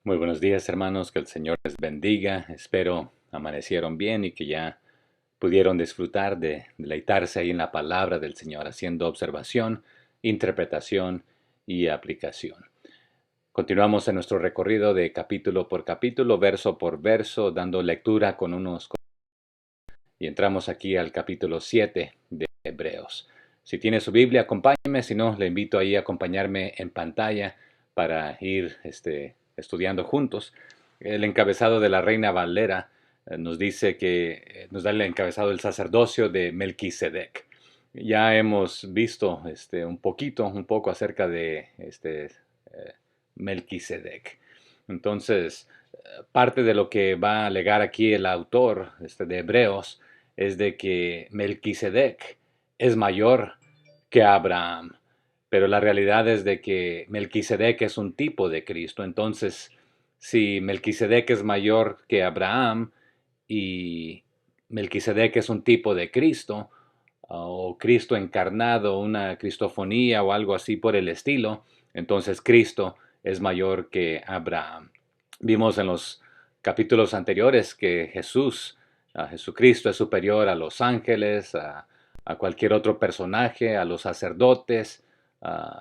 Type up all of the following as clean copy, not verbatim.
Muy buenos días, hermanos, que el Señor les bendiga. Espero amanecieron bien y que ya pudieron disfrutar de deleitarse ahí en la palabra del Señor, haciendo observación, interpretación y aplicación. Continuamos en nuestro recorrido de capítulo por capítulo, verso por verso, dando lectura con unos... Y entramos aquí al capítulo 7 de Hebreos. Si tiene su Biblia, acompáñeme. Si no, le invito ahí a acompañarme en pantalla para ir estudiando juntos. El encabezado de la Reina Valera nos dice que nos da el encabezado del sacerdocio de Melquisedec. Ya hemos visto un poco acerca de Melquisedec. Entonces, parte de lo que va a alegar aquí el autor de Hebreos es de que Melquisedec es mayor que Abraham. Pero la realidad es de que Melquisedec es un tipo de Cristo. Entonces, si Melquisedec es mayor que Abraham y Melquisedec es un tipo de Cristo, o Cristo encarnado, una cristofonía o algo así por el estilo, entonces Cristo es mayor que Abraham. Vimos en los capítulos anteriores que Jesucristo es superior a los ángeles, a cualquier otro personaje, a los sacerdotes,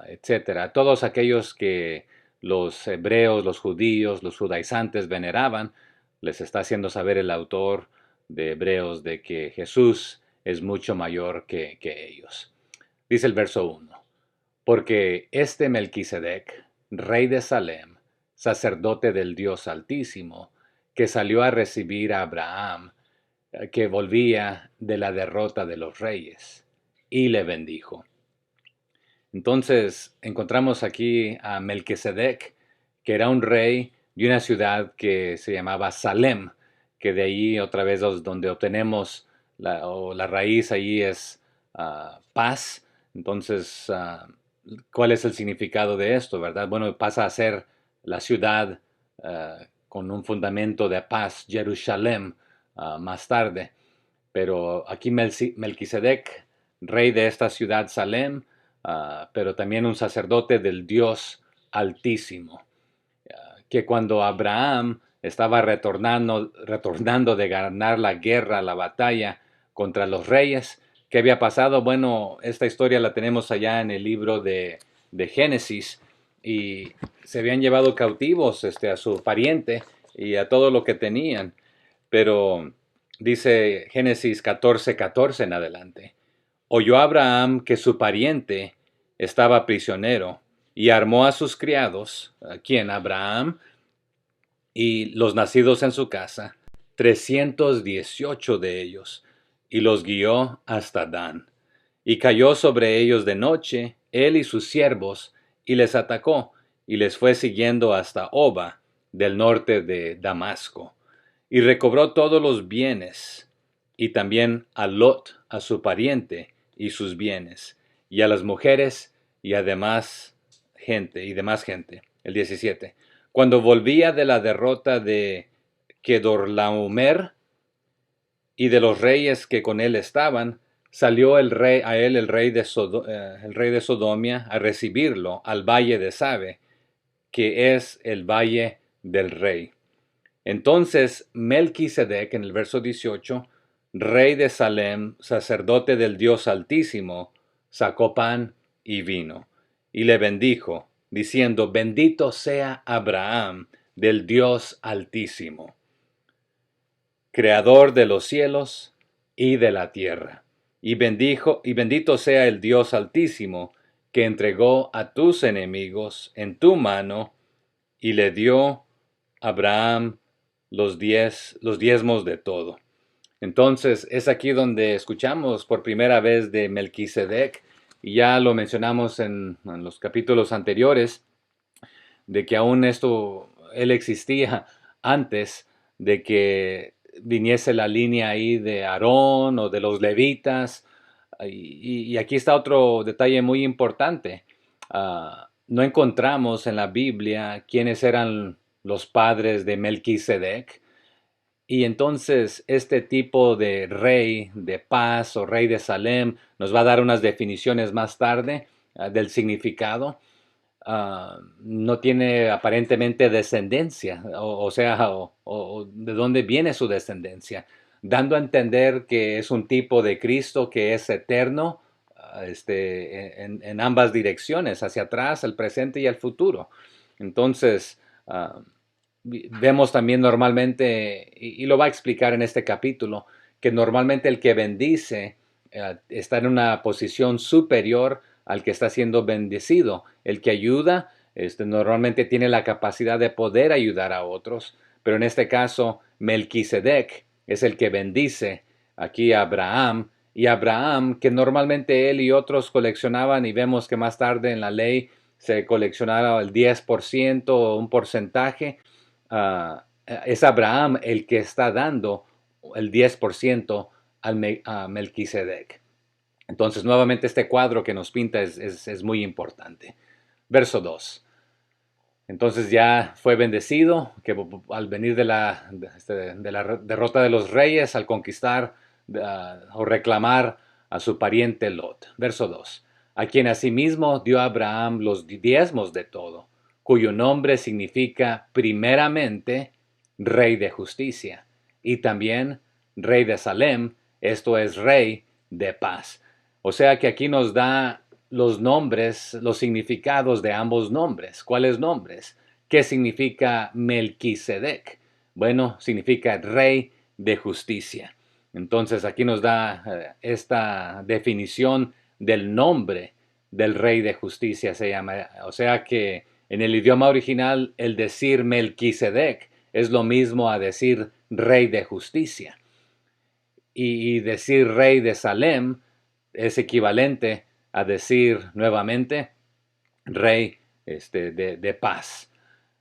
etcétera. A todos aquellos que los hebreos, los judíos, los judaizantes veneraban, les está haciendo saber el autor de Hebreos de que Jesús es mucho mayor que ellos. Dice el verso 1, porque este Melquisedec, rey de Salem, sacerdote del Dios Altísimo, que salió a recibir a Abraham, que volvía de la derrota de los reyes, y le bendijo. Entonces encontramos aquí a Melquisedec, que era un rey de una ciudad que se llamaba Salem, que de ahí otra vez donde obtenemos la raíz ahí es paz. Entonces, ¿cuál es el significado de esto, verdad? Bueno, pasa a ser la ciudad con un fundamento de paz, Jerusalén, más tarde. Pero aquí Melquisedec, rey de esta ciudad Salem, pero también un sacerdote del Dios Altísimo, que cuando Abraham estaba retornando de ganar la guerra, la batalla contra los reyes, ¿qué había pasado? Bueno, esta historia la tenemos allá en el libro de Génesis, y se habían llevado cautivos a su pariente y a todo lo que tenían, pero dice Génesis 14:14 en adelante. Oyó Abraham que su pariente estaba prisionero y armó a sus criados, ¿a quién? Abraham, y los nacidos en su casa, 318 de ellos, y los guió hasta Dan. Y cayó sobre ellos de noche, él y sus siervos, y les atacó, y les fue siguiendo hasta Oba, del norte de Damasco. Y recobró todos los bienes, y también a Lot, a su pariente, y sus bienes, y a las mujeres, y además demás gente. El 17. Cuando volvía de la derrota de Kedorlaomer y de los reyes que con él estaban, salió el rey de Sodomia, a recibirlo al valle de Sabe, que es el valle del rey. Entonces Melquisedec, en el verso 18, rey de Salem, sacerdote del Dios Altísimo, sacó pan y vino, y le bendijo, diciendo, bendito sea Abraham del Dios Altísimo, creador de los cielos y de la tierra. Y bendito sea el Dios Altísimo, que entregó a tus enemigos en tu mano, y le dio a Abraham los diezmos de todo. Entonces es aquí donde escuchamos por primera vez de Melquisedec, y ya lo mencionamos en los capítulos anteriores, de que aún él existía antes de que viniese la línea ahí de Aarón o de los levitas. Y aquí está otro detalle muy importante. No encontramos en la Biblia quiénes eran los padres de Melquisedec. Y entonces este tipo de rey de paz o rey de Salem nos va a dar unas definiciones más tarde del significado. no tiene aparentemente descendencia, o de dónde viene su descendencia, dando a entender que es un tipo de Cristo que es eterno, en ambas direcciones, hacia atrás, el presente y el futuro. Entonces, vemos también normalmente, y lo va a explicar en este capítulo, que normalmente el que bendice está en una posición superior al que está siendo bendecido. El que ayuda, normalmente tiene la capacidad de poder ayudar a otros, pero en este caso, Melquisedec es el que bendice aquí a Abraham, y Abraham, que normalmente él y otros coleccionaban, y vemos que más tarde en la ley se coleccionaba el 10% o un porcentaje, es Abraham el que está dando el 10% a Melquisedec. Entonces, nuevamente este cuadro que nos pinta es muy importante. Verso 2. Entonces ya fue bendecido, que al venir de la derrota de los reyes, al conquistar o reclamar a su pariente Lot. Verso 2. A quien asimismo dio a Abraham los diezmos de todo, cuyo nombre significa primeramente Rey de Justicia, y también Rey de Salem, esto es Rey de Paz. O sea que aquí nos da los nombres, los significados de ambos nombres. ¿Cuáles nombres? ¿Qué significa Melquisedec? Bueno, significa Rey de Justicia. Entonces aquí nos da esta definición del nombre del Rey de Justicia, se llama. O sea que en el idioma original el decir Melquisedec es lo mismo a decir Rey de Justicia. Y decir Rey de Salem es equivalente a decir nuevamente Rey de paz.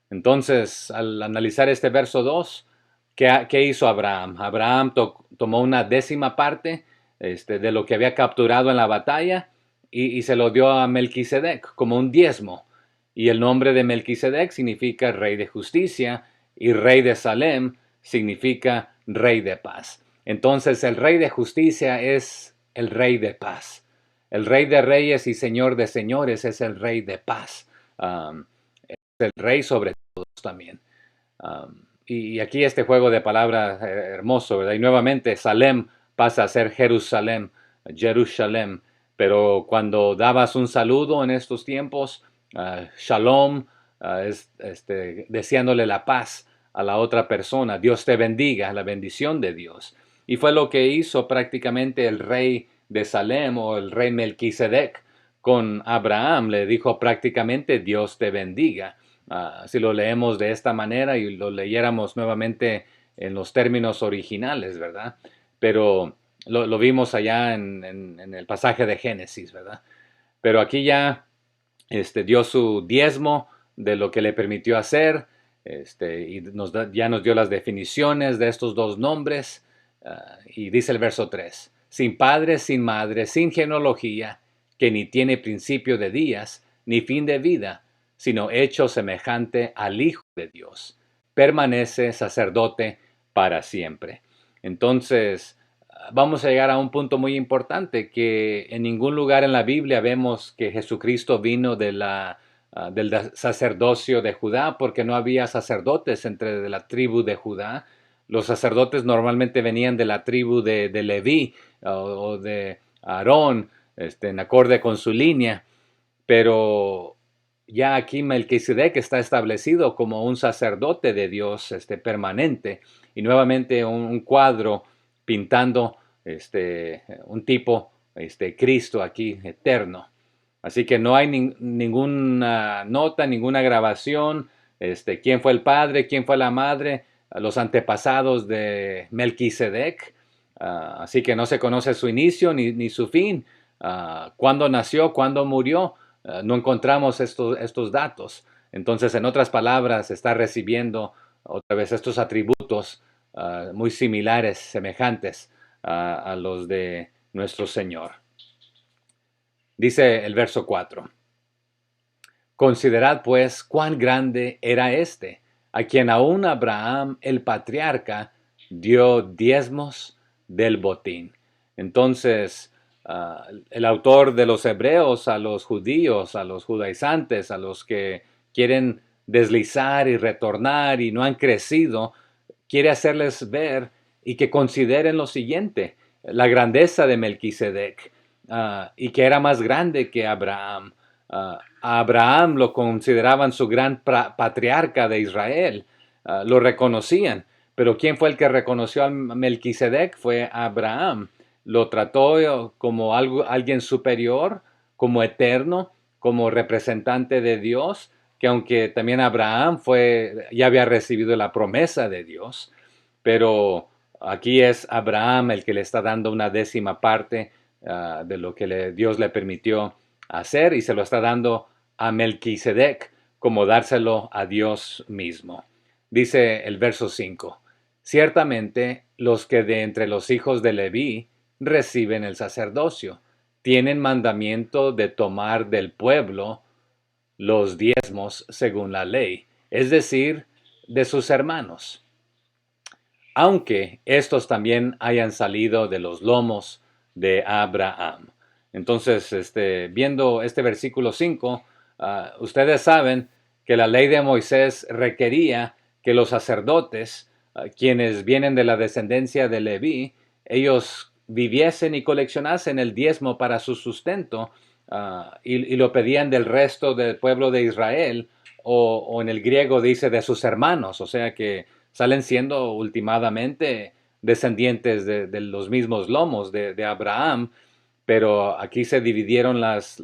Entonces, al analizar este verso 2, ¿qué hizo Abraham? Abraham tomó una décima parte de lo que había capturado en la batalla y se lo dio a Melquisedec como un diezmo. Y el nombre de Melquisedec significa Rey de Justicia y Rey de Salem significa Rey de Paz. Entonces, el Rey de Justicia es el Rey de Paz. El Rey de Reyes y Señor de Señores es el Rey de Paz. Es el Rey sobre todos también. Y aquí este juego de palabras hermoso, ¿verdad? Y nuevamente Salem pasa a ser Jerusalén, Jerusalem. Pero cuando dabas un saludo en estos tiempos, Shalom, es deseándole la paz a la otra persona. Dios te bendiga, la bendición de Dios. Y fue lo que hizo prácticamente el rey de Salem o el rey Melquisedec con Abraham. Le dijo prácticamente Dios te bendiga. Si lo leemos de esta manera y lo leyéramos nuevamente en los términos originales, ¿verdad? Pero lo vimos allá en el pasaje de Génesis, ¿verdad? Pero aquí ya dio su diezmo de lo que le permitió hacer, y ya nos dio las definiciones de estos dos nombres, y dice el verso 3, sin padre, sin madre, sin genealogía, que ni tiene principio de días, ni fin de vida, sino hecho semejante al Hijo de Dios, permanece sacerdote para siempre. Entonces, vamos a llegar a un punto muy importante, que en ningún lugar en la Biblia vemos que Jesucristo vino del sacerdocio de Judá, porque no había sacerdotes de la tribu de Judá. Los sacerdotes normalmente venían de la tribu de Leví o de Aarón, en acorde con su línea, pero ya aquí Melquisedec está establecido como un sacerdote de Dios permanente, y nuevamente un cuadro pintando un tipo, Cristo aquí eterno. Así que no hay ninguna nota, ninguna grabación, quién fue el padre, quién fue la madre, los antepasados de Melquisedec. Así que no se conoce su inicio ni su fin, cuándo nació, cuándo murió. No encontramos estos datos. Entonces, en otras palabras, está recibiendo otra vez estos atributos muy similares, semejantes a los de nuestro Señor. Dice el verso 4. Considerad pues cuán grande era a quien aún Abraham el patriarca dio diezmos del botín. Entonces, el autor de los Hebreos a los judíos, a los judaizantes, a los que quieren deslizar y retornar y no han crecido, quiere hacerles ver y que consideren lo siguiente: la grandeza de Melquisedec, y que era más grande que Abraham. A Abraham lo consideraban su gran patriarca de Israel, lo reconocían, pero ¿quién fue el que reconoció a Melquisedec? Fue Abraham. Lo trató como alguien superior, como eterno, como representante de Dios, que aunque también Abraham ya había recibido la promesa de Dios, pero aquí es Abraham el que le está dando una décima parte de lo que Dios le permitió hacer, y se lo está dando a Melquisedec como dárselo a Dios mismo. Dice el verso 5: ciertamente los que de entre los hijos de Leví reciben el sacerdocio tienen mandamiento de tomar del pueblo los diezmos según la ley, es decir, de sus hermanos, aunque estos también hayan salido de los lomos de Abraham. Entonces, viendo este versículo 5, ustedes saben que la ley de Moisés requería que los sacerdotes, quienes vienen de la descendencia de Leví, ellos viviesen y coleccionasen el diezmo para su sustento, y lo pedían del resto del pueblo de Israel, o en el griego dice de sus hermanos, o sea que salen siendo últimamente descendientes de los mismos lomos de Abraham, pero aquí se dividieron las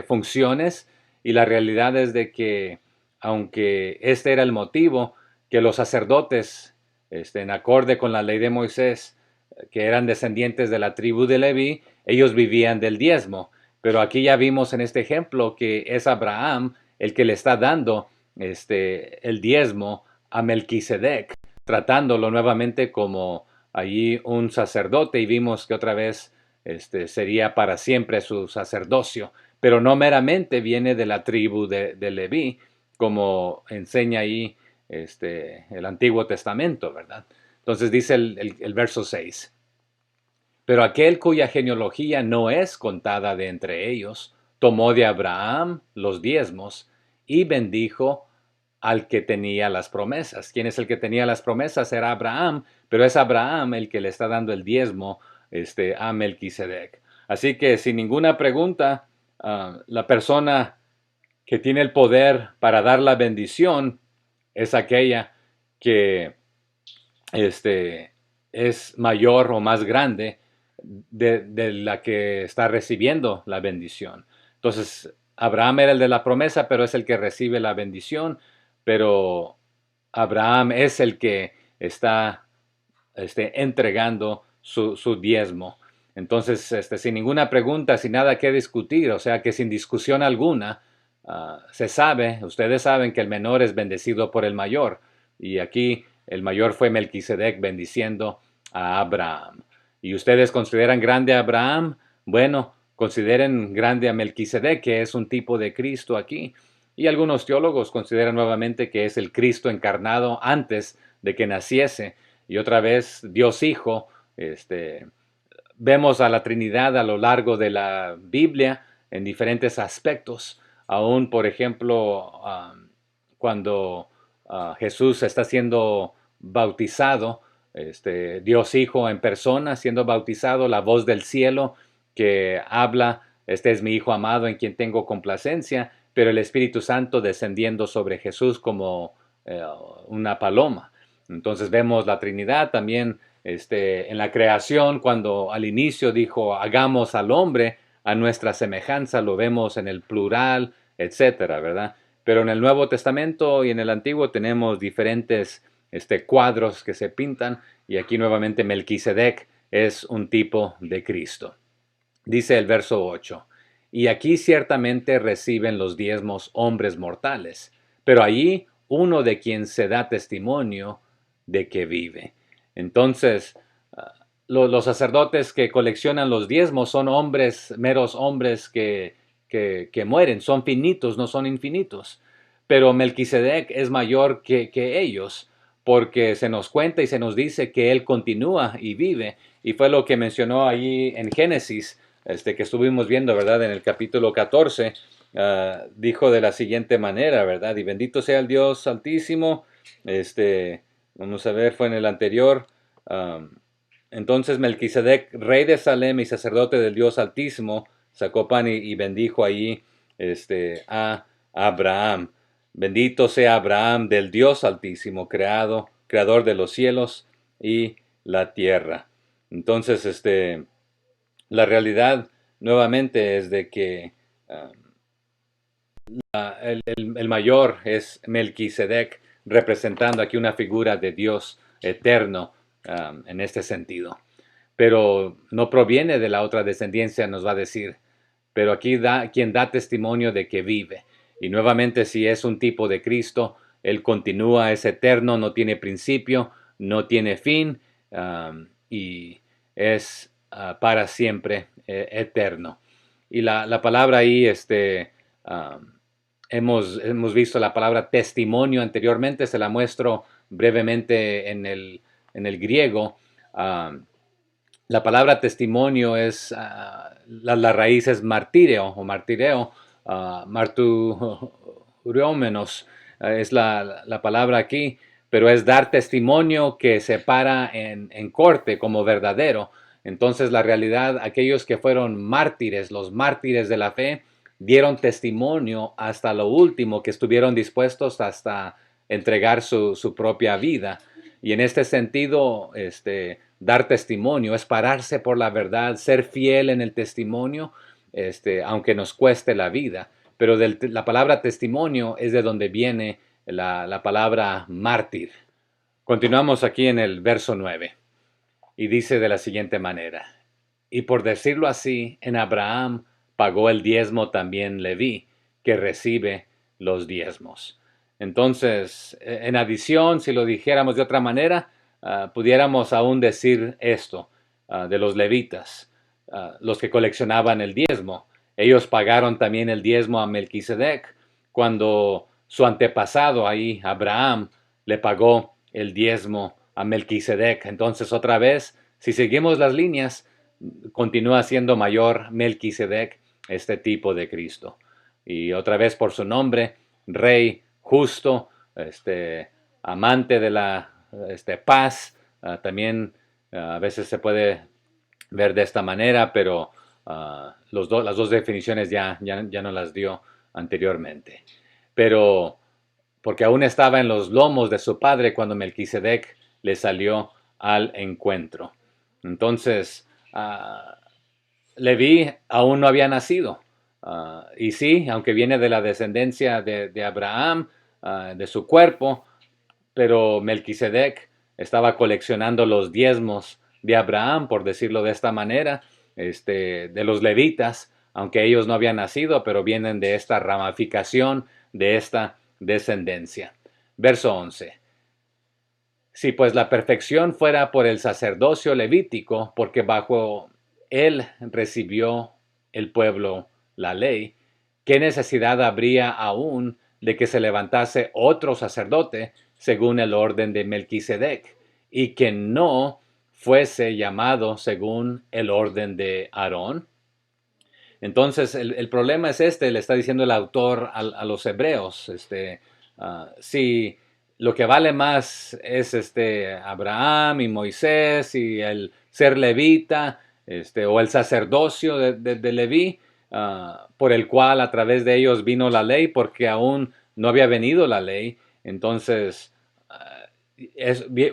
funciones, y la realidad es de que, aunque este era el motivo, que los sacerdotes, en acorde con la ley de Moisés, que eran descendientes de la tribu de Leví, ellos vivían del diezmo. Pero aquí ya vimos en este ejemplo que es Abraham el que le está dando el diezmo a Melquisedec, tratándolo nuevamente como allí un sacerdote, y vimos que otra vez sería para siempre su sacerdocio, pero no meramente viene de la tribu de Leví, como enseña ahí el Antiguo Testamento, ¿verdad? Entonces dice el verso 6: pero aquel cuya genealogía no es contada de entre ellos, tomó de Abraham los diezmos y bendijo al que tenía las promesas. ¿Quién es el que tenía las promesas? Era Abraham, pero es Abraham el que le está dando el diezmo a Melquisedec. Así que sin ninguna pregunta, la persona que tiene el poder para dar la bendición es aquella que es mayor o más grande de la que está recibiendo la bendición. Entonces, Abraham era el de la promesa, pero es el que recibe la bendición, pero Abraham es el que está entregando su diezmo. Entonces, sin ninguna pregunta, sin nada que discutir, o sea que sin discusión alguna, ustedes saben que el menor es bendecido por el mayor, y aquí el mayor fue Melquisedec bendiciendo a Abraham. ¿Y ustedes consideran grande a Abraham? Bueno, consideren grande a Melquisedec, que es un tipo de Cristo aquí. Y algunos teólogos consideran nuevamente que es el Cristo encarnado antes de que naciese. Y otra vez, Dios Hijo. Vemos a la Trinidad a lo largo de la Biblia en diferentes aspectos. Aún, por ejemplo, cuando Jesús está siendo bautizado, Dios Hijo en persona siendo bautizado, la voz del cielo que habla: este es mi Hijo amado en quien tengo complacencia, pero el Espíritu Santo descendiendo sobre Jesús como una paloma. Entonces vemos la Trinidad también en la creación, cuando al inicio dijo hagamos al hombre a nuestra semejanza, lo vemos en el plural, etcétera, ¿verdad? Pero en el Nuevo Testamento y en el Antiguo tenemos diferentes cuadros que se pintan, y aquí nuevamente Melquisedec es un tipo de Cristo. Dice el verso 8: y aquí ciertamente reciben los diezmos hombres mortales, pero allí uno de quien se da testimonio de que vive. Entonces, los sacerdotes que coleccionan los diezmos son hombres, meros hombres que mueren, son finitos, no son infinitos. Pero Melquisedec es mayor que ellos, porque se nos cuenta y se nos dice que él continúa y vive, y fue lo que mencionó allí en Génesis, que estuvimos viendo, ¿verdad? En el capítulo 14, dijo de la siguiente manera, ¿verdad? Y bendito sea el Dios Altísimo. Vamos a ver, fue en el anterior. um, entonces Melquisedec, rey de Salem y sacerdote del Dios Altísimo, sacó pan y bendijo ahí a Abraham. Bendito sea Abraham del Dios Altísimo, creador de los cielos y la tierra. Entonces, la realidad nuevamente es de que el mayor es Melquisedec, representando aquí una figura de Dios eterno en este sentido. Pero no proviene de la otra descendencia, nos va a decir. Pero aquí quien da testimonio de que vive. Y nuevamente, si es un tipo de Cristo, Él continúa, es eterno, no tiene principio, no tiene fin, y es para siempre eterno. Y la palabra ahí, um, hemos visto la palabra testimonio anteriormente, se la muestro brevemente en el griego. Um, la palabra testimonio es, la raíz es martireo o martireo, martureomenos, es la palabra aquí, pero es dar testimonio que se para en corte como verdadero. Entonces la realidad, aquellos que fueron mártires, los mártires de la fe, dieron testimonio hasta lo último, que estuvieron dispuestos hasta entregar su propia vida. Y en este sentido, dar testimonio es pararse por la verdad, ser fiel en el testimonio, aunque nos cueste la vida. Pero la palabra testimonio es de donde viene la palabra mártir. Continuamos aquí en el verso 9 y dice de la siguiente manera: y por decirlo así, en Abraham pagó el diezmo también Leví, que recibe los diezmos. Entonces, en adición, si lo dijéramos de otra manera, pudiéramos aún decir esto de los levitas, los que coleccionaban el diezmo. Ellos pagaron también el diezmo a Melquisedec cuando su antepasado ahí, Abraham, le pagó el diezmo a Melquisedec. Entonces, otra vez, si seguimos las líneas, continúa siendo mayor Melquisedec, este tipo de Cristo. Y otra vez por su nombre, rey justo, amante de la paz, también a veces se puede ver de esta manera, pero las dos definiciones ya no las dio anteriormente. Pero porque aún estaba en los lomos de su padre cuando Melquisedec le salió al encuentro. Entonces, Leví aún no había nacido. Y sí, aunque viene de la descendencia de Abraham, de su cuerpo, pero Melquisedec estaba coleccionando los diezmos de Abraham, por decirlo de esta manera, de los levitas, aunque ellos no habían nacido, pero vienen de esta ramificación, de esta descendencia. Verso 11. Si pues la perfección fuera por el sacerdocio levítico, porque bajo él recibió el pueblo la ley, ¿qué necesidad habría aún de que se levantase otro sacerdote según el orden de Melquisedec, y que no fuese llamado según el orden de Aarón? Entonces, el problema es le está diciendo el autor a los hebreos, si lo que vale más es Abraham y Moisés y el ser levita, o el sacerdocio de Leví, por el cual a través de ellos vino la ley, porque aún no había venido la ley, entonces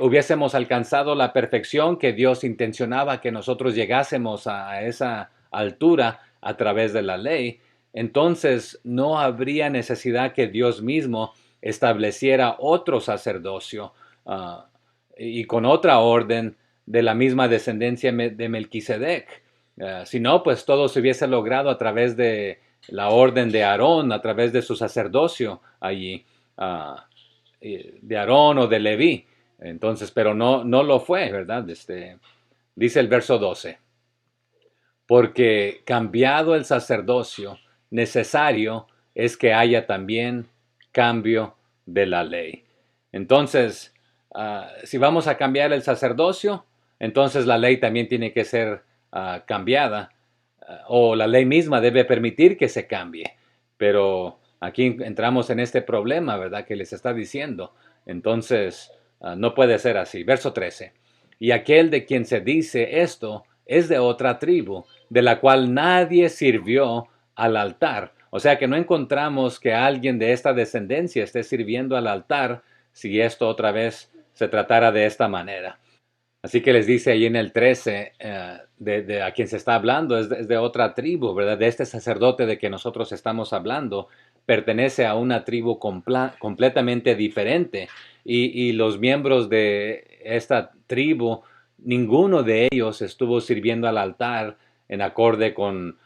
hubiésemos alcanzado la perfección que Dios intencionaba que nosotros llegásemos a esa altura a través de la ley, entonces no habría necesidad que Dios mismo estableciera otro sacerdocio y con otra orden de la misma descendencia de Melquisedec. Si no, pues todo se hubiese logrado a través de la orden de Aarón, a través de su sacerdocio allí, de Aarón o de Leví. Entonces, pero no lo fue, ¿verdad? Dice el verso 12: porque cambiado el sacerdocio, necesario es que haya también cambio de la ley. Entonces, si vamos a cambiar el sacerdocio, entonces la ley también tiene que ser cambiada. o la ley misma debe permitir que se cambie. Pero aquí entramos en este problema, ¿verdad? Que les está diciendo. Entonces, no puede ser así. Verso 13. Y aquel de quien se dice esto es de otra tribu, de la cual nadie sirvió al altar. O sea que no encontramos que alguien de esta descendencia esté sirviendo al altar si esto otra vez se tratara de esta manera. Así que les dice ahí en el 13, de a quien se está hablando, es de otra tribu, ¿verdad? De este sacerdote de que nosotros estamos hablando, pertenece a una tribu completamente diferente. Y los miembros de esta tribu, ninguno de ellos estuvo sirviendo al altar en acorde con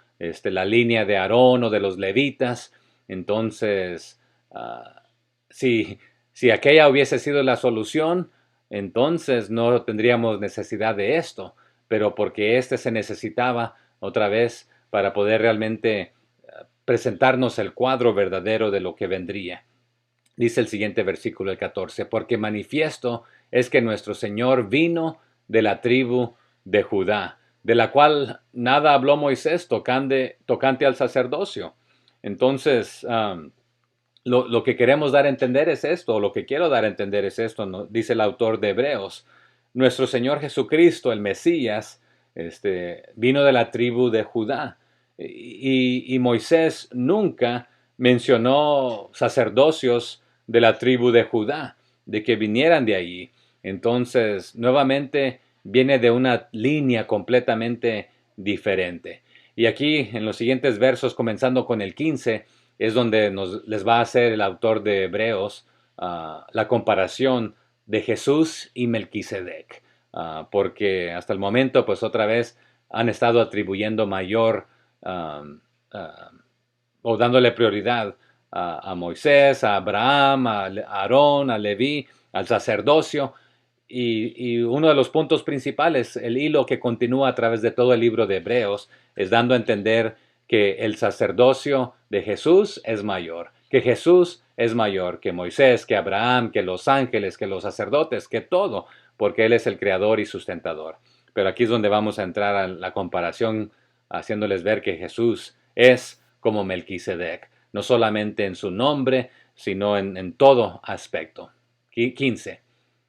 la línea de Aarón o de los levitas. Entonces, ah, si, si aquella hubiese sido la solución, entonces no tendríamos necesidad de esto, pero porque éste se necesitaba otra vez para poder realmente presentarnos el cuadro verdadero de lo que vendría. Dice el siguiente versículo, el 14, porque manifiesto es que nuestro Señor vino de la tribu de Judá, de la cual nada habló Moisés tocante al sacerdocio. Entonces, lo que queremos dar a entender es esto, o lo que quiero dar a entender es esto, ¿no? Dice el autor de Hebreos. Nuestro Señor Jesucristo, el Mesías, vino de la tribu de Judá. Y Moisés nunca mencionó sacerdocios de la tribu de Judá, de que vinieran de allí. Entonces, nuevamente viene de una línea completamente diferente. Y aquí, en los siguientes versos, comenzando con el 15, es donde les va a hacer el autor de Hebreos la comparación de Jesús y Melquisedec, porque hasta el momento, pues otra vez han estado atribuyendo mayor o dándole prioridad a Moisés, a Abraham, a Aarón, a Leví, al sacerdocio. Y uno de los puntos principales, el hilo que continúa a través de todo el libro de Hebreos, es dando a entender que el sacerdocio de Jesús es mayor, que Jesús es mayor que Moisés, que Abraham, que los ángeles, que los sacerdotes, que todo, porque Él es el creador y sustentador. Pero aquí es donde vamos a entrar a la comparación, haciéndoles ver que Jesús es como Melquisedec, no solamente en su nombre, sino en todo aspecto. 15.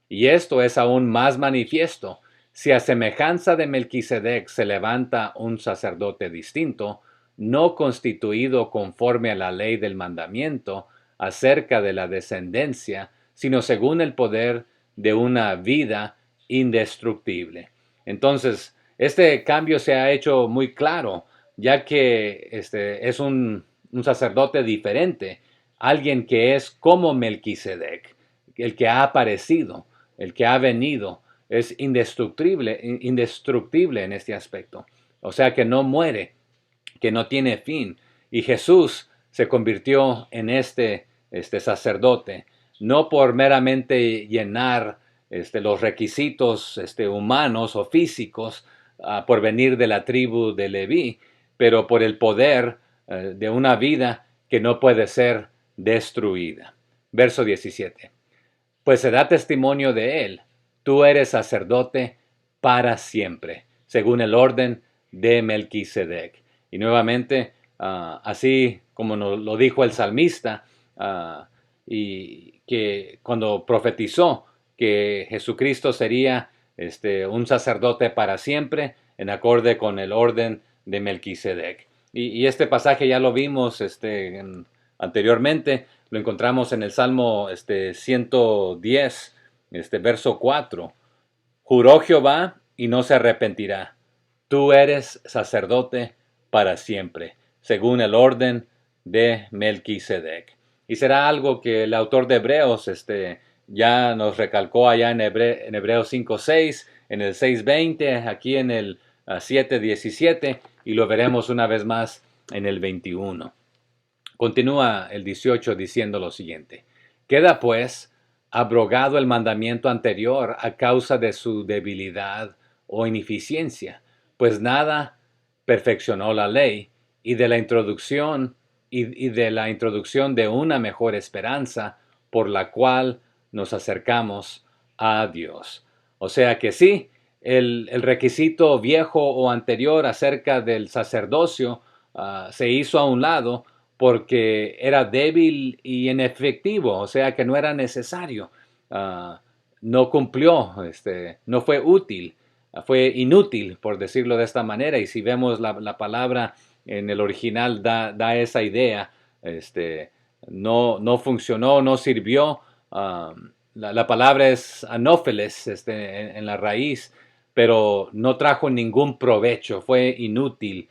Y esto es aún más manifiesto. Si a semejanza de Melquisedec se levanta un sacerdote distinto, no constituido conforme a la ley del mandamiento acerca de la descendencia, sino según el poder de una vida indestructible. Entonces, este cambio se ha hecho muy claro, ya que es un sacerdote diferente, alguien que es como Melquisedec, el que ha aparecido, el que ha venido, es indestructible en este aspecto. O sea que no muere, que no tiene fin. Y Jesús se convirtió en este sacerdote, no por meramente llenar los requisitos humanos o físicos por venir de la tribu de Leví, pero por el poder de una vida que no puede ser destruida. Verso 17. Pues se da testimonio de él. Tú eres sacerdote para siempre, según el orden de Melquisedec. Y nuevamente, así como nos lo dijo el salmista, y que cuando profetizó que Jesucristo sería un sacerdote para siempre, en acorde con el orden de Melquisedec. Y este pasaje ya lo vimos anteriormente, lo encontramos en el Salmo 110, verso 4. Juró Jehová y no se arrepentirá. Tú eres sacerdote para siempre, según el orden de Melquisedec. Y será algo que el autor de Hebreos ya nos recalcó allá en Hebreos 5:6, en el 6:20, aquí en el 7:17, y lo veremos una vez más en el 21. Continúa el 18 diciendo lo siguiente. Queda pues abrogado el mandamiento anterior a causa de su debilidad o ineficiencia, pues nada perfeccionó la ley y de la introducción de una mejor esperanza por la cual nos acercamos a Dios. O sea que sí, el requisito viejo o anterior acerca del sacerdocio se hizo a un lado porque era débil y inefectivo, o sea que no era necesario. Ah, no cumplió, no fue útil, fue inútil, por decirlo de esta manera. Y si vemos la palabra en el original da esa idea, este, no funcionó, no sirvió. La palabra es anófeles en la raíz, pero no trajo ningún provecho, fue inútil,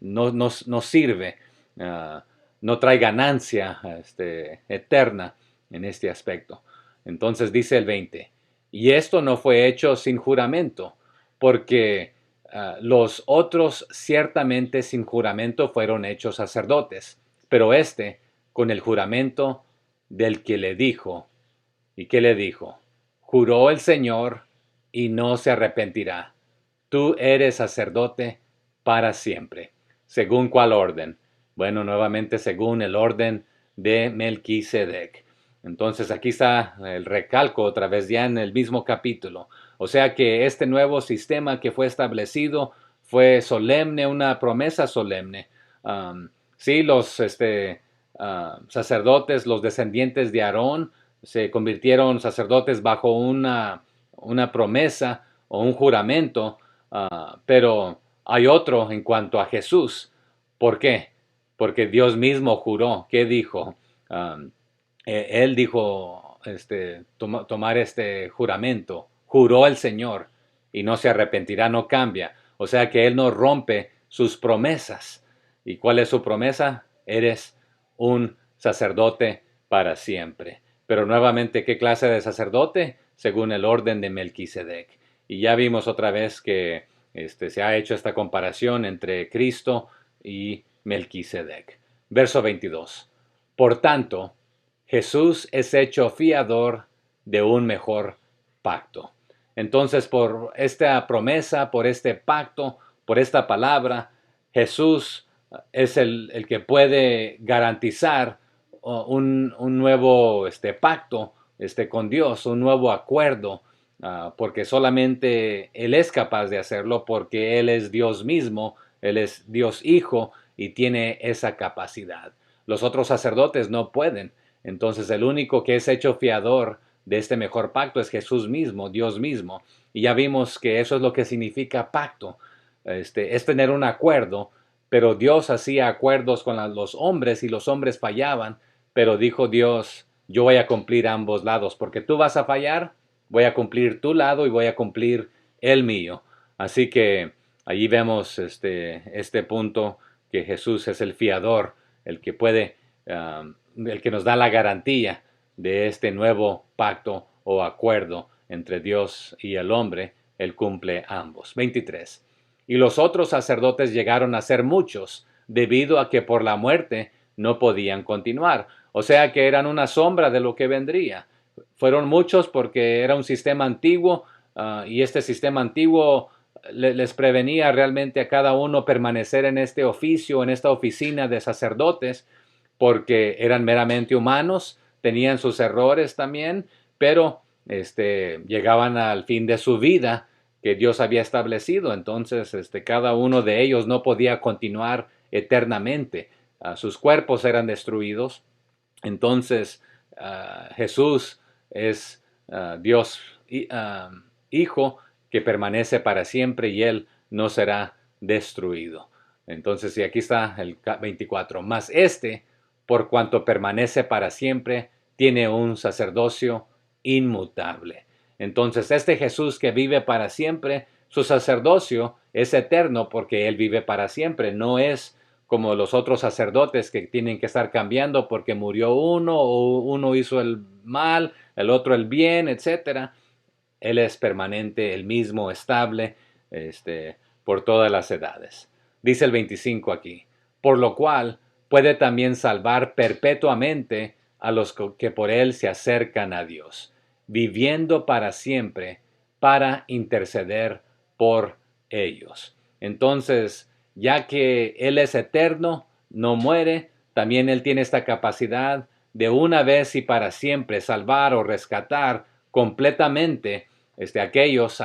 no sirve, ah, no trae ganancia eterna en este aspecto. Entonces dice el 20, y esto no fue hecho sin juramento, porque los otros ciertamente sin juramento fueron hechos sacerdotes, pero con el juramento del que le dijo. ¿Y qué le dijo? Juró el Señor y no se arrepentirá. Tú eres sacerdote para siempre. ¿Según cuál orden? Bueno, nuevamente según el orden de Melquisedec. Entonces aquí está el recalco otra vez ya en el mismo capítulo. O sea que este nuevo sistema que fue establecido fue solemne, una promesa solemne. Sí, los sacerdotes, los descendientes de Aarón, se convirtieron sacerdotes bajo una promesa o un juramento, pero hay otro en cuanto a Jesús. ¿Por qué? Porque Dios mismo juró. ¿Qué dijo? Um, Él dijo tomar este juramento. Juró el Señor y no se arrepentirá, no cambia. O sea que Él no rompe sus promesas. ¿Y cuál es su promesa? Eres un sacerdote para siempre. Pero nuevamente, ¿qué clase de sacerdote? Según el orden de Melquisedec. Y ya vimos otra vez que se ha hecho esta comparación entre Cristo y Melquisedec. Verso 22. Por tanto, Jesús es hecho fiador de un mejor pacto. Entonces, por esta promesa, por este pacto, por esta palabra, Jesús es el que puede garantizar un nuevo pacto con Dios, un nuevo acuerdo, porque solamente Él es capaz de hacerlo, porque Él es Dios mismo, Él es Dios Hijo y tiene esa capacidad. Los otros sacerdotes no pueden. Entonces el único que es hecho fiador de este mejor pacto es Jesús mismo, Dios mismo. Y ya vimos que eso es lo que significa pacto. Es tener un acuerdo, pero Dios hacía acuerdos con los hombres y los hombres fallaban, pero dijo Dios, yo voy a cumplir ambos lados, porque tú vas a fallar, voy a cumplir tu lado y voy a cumplir el mío. Así que allí vemos este punto que Jesús es el fiador, el que puede, el que nos da la garantía de este nuevo pacto o acuerdo entre Dios y el hombre. Él cumple ambos. 23. Y los otros sacerdotes llegaron a ser muchos, debido a que por la muerte no podían continuar. O sea que eran una sombra de lo que vendría. Fueron muchos porque era un sistema antiguo, y este sistema antiguo les prevenía realmente a cada uno permanecer en este oficio, en esta oficina de sacerdotes, porque eran meramente humanos, tenían sus errores también, pero llegaban al fin de su vida que Dios había establecido. Entonces, cada uno de ellos no podía continuar eternamente. Sus cuerpos eran destruidos. Entonces, Jesús es Dios Hijo que permanece para siempre y Él no será destruido. Entonces, y aquí está el 24. Mas por cuanto permanece para siempre, tiene un sacerdocio inmutable. Entonces, este Jesús que vive para siempre, su sacerdocio es eterno porque Él vive para siempre. No es como los otros sacerdotes que tienen que estar cambiando porque murió uno o uno hizo el mal, el otro el bien, etcétera. Él es permanente, el mismo, estable, por todas las edades. Dice el 25 aquí, por lo cual puede también salvar perpetuamente a los que por él se acercan a Dios, viviendo para siempre para interceder por ellos. Entonces, ya que Él es eterno, no muere, también Él tiene esta capacidad de una vez y para siempre salvar o rescatar completamente aquellos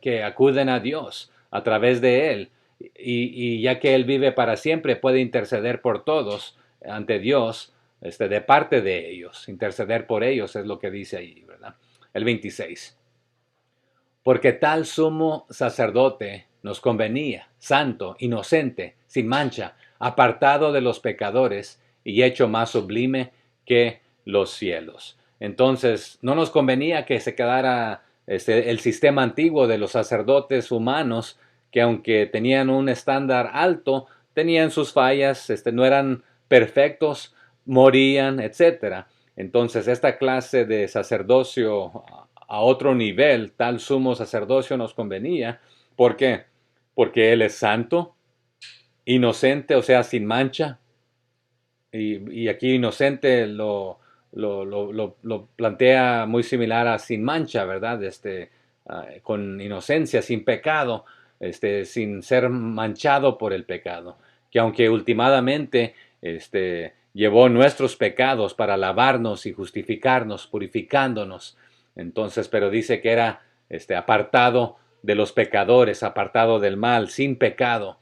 que acuden a Dios a través de Él. Y ya que Él vive para siempre, puede interceder por todos ante Dios, de parte de ellos. Interceder por ellos es lo que dice ahí, ¿verdad? El 26. Porque tal sumo sacerdote nos convenía, santo, inocente, sin mancha, apartado de los pecadores y hecho más sublime que los cielos. Entonces, no nos convenía que se quedara el sistema antiguo de los sacerdotes humanos, que aunque tenían un estándar alto, tenían sus fallas, no eran perfectos, morían, etcétera. Entonces, esta clase de sacerdocio a otro nivel, tal sumo sacerdocio nos convenía. ¿Por qué? Porque Él es santo, inocente, o sea, sin mancha. Y aquí inocente lo plantea muy similar a sin mancha, ¿verdad? Con inocencia, sin pecado, sin ser manchado por el pecado. Que aunque últimamente llevó nuestros pecados para lavarnos y justificarnos, purificándonos. Entonces, pero dice que era apartado de los pecadores, apartado del mal, sin pecado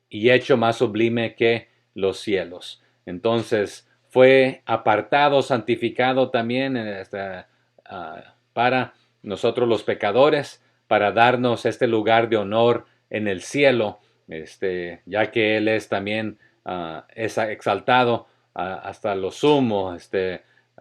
y hecho más sublime que los cielos. Entonces fue apartado, santificado también para nosotros los pecadores, para darnos este lugar de honor en el cielo, ya que Él es también es exaltado hasta lo sumo.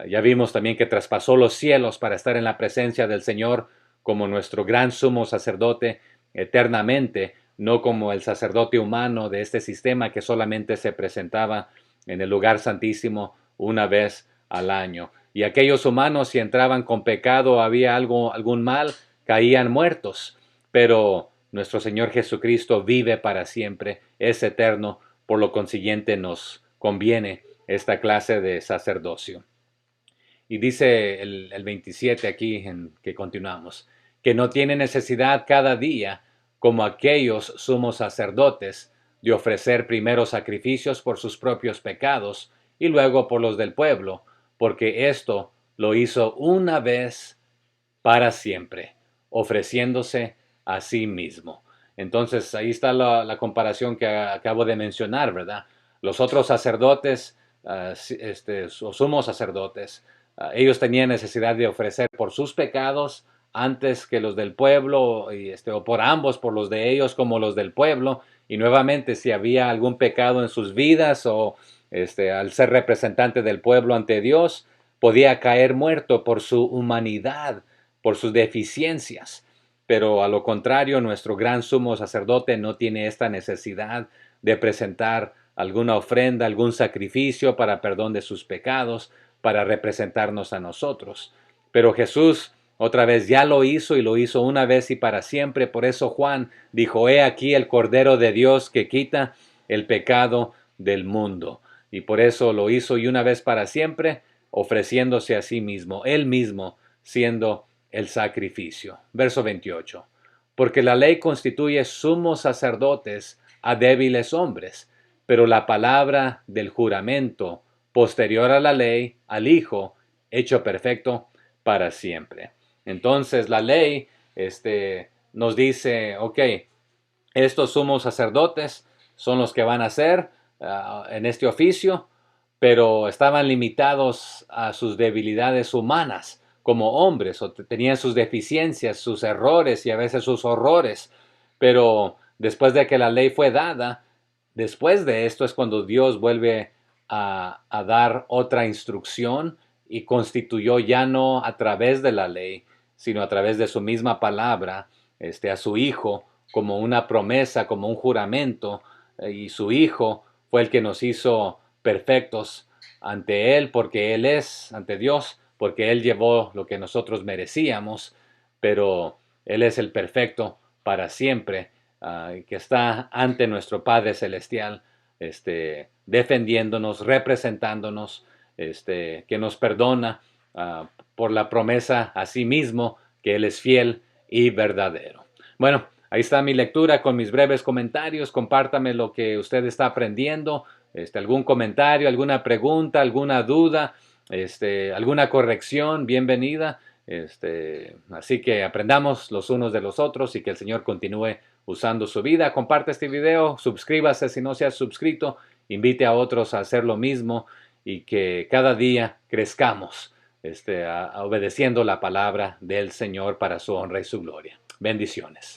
Ya vimos también que traspasó los cielos para estar en la presencia del Señor como nuestro gran sumo sacerdote eternamente, no como el sacerdote humano de este sistema que solamente se presentaba en el lugar santísimo una vez al año. Y aquellos humanos, si entraban con pecado, había algún mal, caían muertos. Pero nuestro Señor Jesucristo vive para siempre, es eterno, por lo consiguiente nos conviene esta clase de sacerdocio. Y dice el 27 aquí en que continuamos, que no tiene necesidad cada día, como aquellos sumos sacerdotes, de ofrecer primero sacrificios por sus propios pecados y luego por los del pueblo, porque esto lo hizo una vez para siempre, ofreciéndose a sí mismo. Entonces ahí está la comparación que acabo de mencionar, ¿verdad? Los otros sacerdotes, o sumos sacerdotes, ellos tenían necesidad de ofrecer por sus pecados antes que los del pueblo, o por ambos, por los de ellos como los del pueblo. Y nuevamente, si había algún pecado en sus vidas o al ser representante del pueblo ante Dios, podía caer muerto por su humanidad, por sus deficiencias. Pero a lo contrario, nuestro gran sumo sacerdote no tiene esta necesidad de presentar alguna ofrenda, algún sacrificio para perdón de sus pecados, para representarnos a nosotros. Pero Jesús otra vez ya lo hizo y lo hizo una vez y para siempre. Por eso Juan dijo, he aquí el Cordero de Dios que quita el pecado del mundo. Y por eso lo hizo y una vez para siempre, ofreciéndose a sí mismo, él mismo siendo el sacrificio. Verso 28. Porque la ley constituye sumos sacerdotes a débiles hombres, pero la palabra del juramento posterior a la ley, al Hijo, hecho perfecto para siempre. Entonces la ley nos dice, ok, estos sumos sacerdotes son los que van a ser en este oficio, pero estaban limitados a sus debilidades humanas como hombres, o tenían sus deficiencias, sus errores y a veces sus horrores. Pero después de que la ley fue dada, después de esto es cuando Dios vuelve a dar otra instrucción y constituyó ya no a través de la ley, sino a través de su misma palabra, a su Hijo como una promesa, como un juramento, y su Hijo fue el que nos hizo perfectos ante Él, porque Él es, ante Dios, porque Él llevó lo que nosotros merecíamos, pero Él es el perfecto para siempre, que está ante nuestro Padre Celestial, defendiéndonos, representándonos, que nos perdona por la promesa a sí mismo, que Él es fiel y verdadero. Bueno, ahí está mi lectura con mis breves comentarios. Compártame lo que usted está aprendiendo, algún comentario, alguna pregunta, alguna duda, alguna corrección, bienvenida. Así que aprendamos los unos de los otros y que el Señor continúe usando su vida. Comparte este video, suscríbase si no se ha suscrito, invite a otros a hacer lo mismo y que cada día crezcamos obedeciendo la palabra del Señor para su honra y su gloria. Bendiciones.